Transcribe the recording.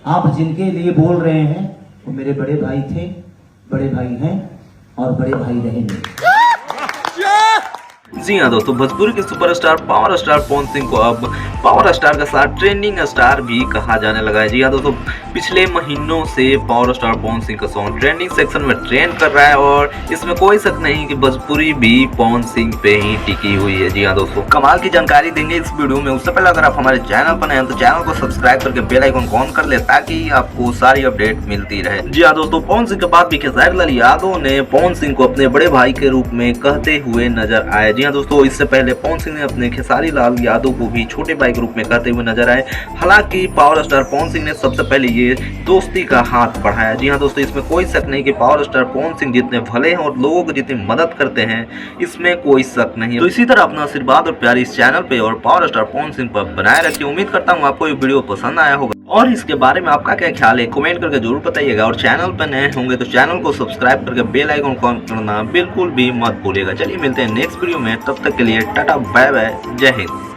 आप जिनके लिए बोल रहे हैं वो मेरे बड़े भाई थे, बड़े भाई हैं और बड़े भाई रहेंगे। जी हाँ दोस्तों, भोजपुरी के superstar power star Pawan Singh को अब पावर स्टार के साथ ट्रेंडिंग स्टार भी कहा जाने लगा है। जी हाँ दोस्तों, पिछले महीनों से पावर स्टार पवन सिंह का सॉन्ग ट्रेंडिंग सेक्शन में ट्रेंड कर रहा है और इसमें कोई शक नहीं कि भोजपुरी भी पवन सिंह पे ही टिकी हुई है। जी हाँ दोस्तों, कमाल की जानकारी देंगे इस वीडियो में। उससे पहले अगर आप हमारे चैनल पर नए हैं तो चैनल को सब्सक्राइब करके बेल आइकन ऑन कर ले ताकि आपको सारी अपडेट मिलती रहे। जी हाँ दोस्तों, पवन सिंह के बाद भी खेसारी लाल यादव ने पवन सिंह को अपने बड़े भाई के रूप में कहते हुए नजर आए। जी हाँ दोस्तों, इससे पहले पवन सिंह ने अपने खेसारी लाल यादव को भी छोटे भाई के रूप में कहते हुए नजर आए। हालांकि पावर स्टार पवन सिंह ने सबसे पहले ये दोस्ती का हाथ बढ़ाया। जी हाँ दोस्तों, इसमें कोई शक नहीं कि पावर स्टार पवन सिंह जितने भले हैं और लोगों को जितनी मदद करते हैं इसमें कोई शक नहीं। तो इसी तरह अपना आशीर्वाद और प्यार इस चैनल पे और पावर स्टार पवन सिंह पर बनाए रखिए। उम्मीद करता हूँ आपको ये वीडियो पसंद आया होगा और इसके बारे में आपका क्या ख्याल है कमेंट करके जरूर बताइएगा। और चैनल पर नए होंगे तो चैनल को सब्सक्राइब करके बेल आइकन ऑन करना बिल्कुल भी मत भूलिएगा। चलिए मिलते हैं नेक्स्ट वीडियो में, तब तक के लिए टाटा बाय बाय, जय हिंद।